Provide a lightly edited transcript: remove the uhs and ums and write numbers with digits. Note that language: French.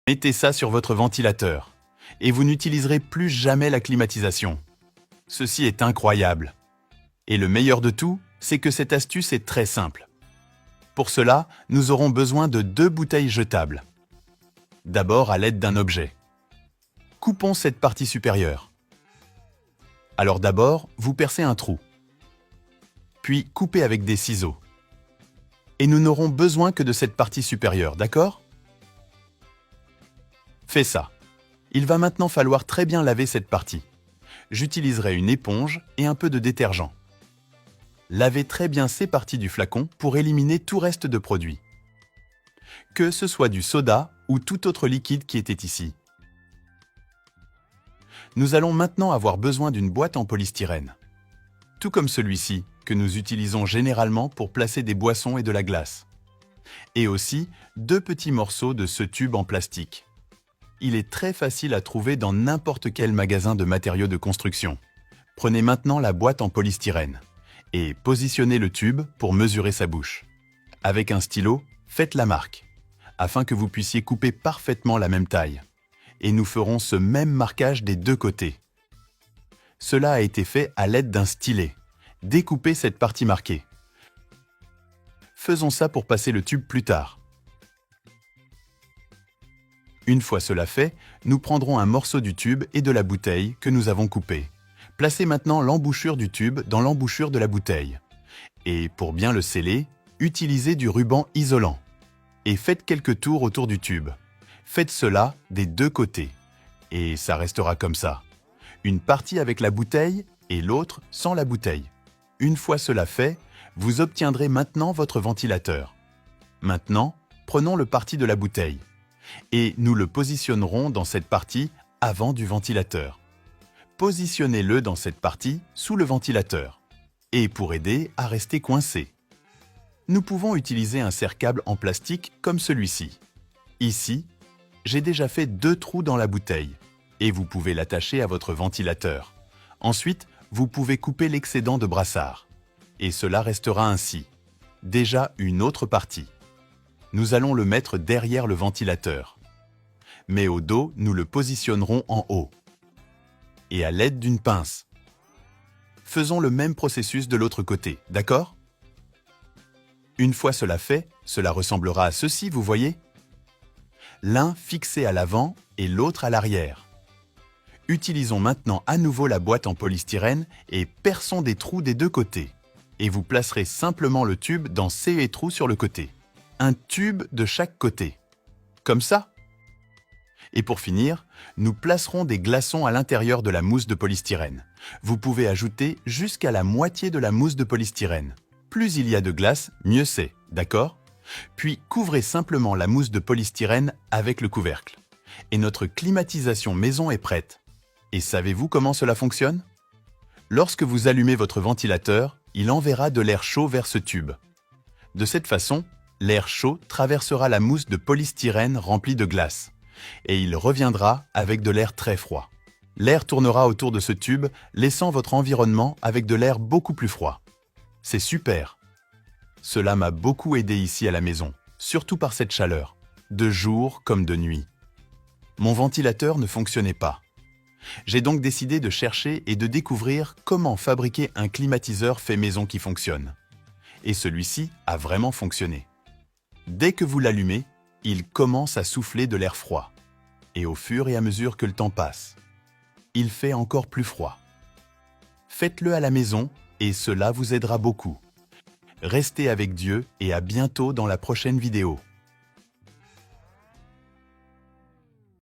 Mettez ça sur votre ventilateur et vous n'utiliserez plus jamais la climatisation. Ceci est incroyable. Et le meilleur de tout, c'est que cette astuce est très simple. Pour cela, nous aurons besoin de 2 bouteilles jetables. D'abord à l'aide d'un objet. Coupons cette partie supérieure. Alors d'abord, vous percez un trou. Puis coupez avec des ciseaux. Et nous n'aurons besoin que de cette partie supérieure, d'accord? Fais ça. Il va maintenant falloir très bien laver cette partie. J'utiliserai une éponge et un peu de détergent. Lavez très bien ces parties du flacon pour éliminer tout reste de produit. Que ce soit du soda ou tout autre liquide qui était ici. Nous allons maintenant avoir besoin d'une boîte en polystyrène. Tout comme celui-ci, que nous utilisons généralement pour placer des boissons et de la glace. Et aussi 2 petits morceaux de ce tube en plastique. Il est très facile à trouver dans n'importe quel magasin de matériaux de construction. Prenez maintenant la boîte en polystyrène et positionnez le tube pour mesurer sa bouche. Avec un stylo, faites la marque, afin que vous puissiez couper parfaitement la même taille. Et nous ferons ce même marquage des 2 côtés. Cela a été fait à l'aide d'un stylet. Découpez cette partie marquée. Faisons ça pour passer le tube plus tard. Une fois cela fait, nous prendrons un morceau du tube et de la bouteille que nous avons coupé. Placez maintenant l'embouchure du tube dans l'embouchure de la bouteille. Et pour bien le sceller, utilisez du ruban isolant. Et faites quelques tours autour du tube. Faites cela des 2 côtés. Et ça restera comme ça. Une partie avec la bouteille et l'autre sans la bouteille. Une fois cela fait, vous obtiendrez maintenant votre ventilateur. Maintenant, prenons le parti de la bouteille. Et nous le positionnerons dans cette partie avant du ventilateur. Positionnez-le dans cette partie sous le ventilateur. Et pour aider à rester coincé. Nous pouvons utiliser un serre-câble en plastique comme celui-ci. Ici, j'ai déjà fait 2 trous dans la bouteille et vous pouvez l'attacher à votre ventilateur. Ensuite, vous pouvez couper l'excédent de brassard. Et cela restera ainsi. Déjà une autre partie. Nous allons le mettre derrière le ventilateur. Mais au dos, nous le positionnerons en haut. Et à l'aide d'une pince. Faisons le même processus de l'autre côté, d'accord? Une fois cela fait, cela ressemblera à ceci, vous voyez? L'un fixé à l'avant et l'autre à l'arrière. Utilisons maintenant à nouveau la boîte en polystyrène et perçons des trous des 2 côtés. Et vous placerez simplement le tube dans ces trous sur le côté. Un tube de chaque côté. Comme ça. Et pour finir, nous placerons des glaçons à l'intérieur de la mousse de polystyrène. Vous pouvez ajouter jusqu'à la moitié de la mousse de polystyrène. Plus il y a de glace, mieux c'est, d'accord? Puis couvrez simplement la mousse de polystyrène avec le couvercle. Et notre climatisation maison est prête. Et savez-vous comment cela fonctionne? Lorsque vous allumez votre ventilateur, il enverra de l'air chaud vers ce tube. De cette façon, l'air chaud traversera la mousse de polystyrène remplie de glace. Et il reviendra avec de l'air très froid. L'air tournera autour de ce tube, laissant votre environnement avec de l'air beaucoup plus froid. C'est super! Cela m'a beaucoup aidé ici à la maison, surtout par cette chaleur, de jour comme de nuit. Mon ventilateur ne fonctionnait pas. J'ai donc décidé de chercher et de découvrir comment fabriquer un climatiseur fait maison qui fonctionne. Et celui-ci a vraiment fonctionné. Dès que vous l'allumez, il commence à souffler de l'air froid. Et au fur et à mesure que le temps passe, il fait encore plus froid. Faites-le à la maison et cela vous aidera beaucoup. Restez avec Dieu et à bientôt dans la prochaine vidéo.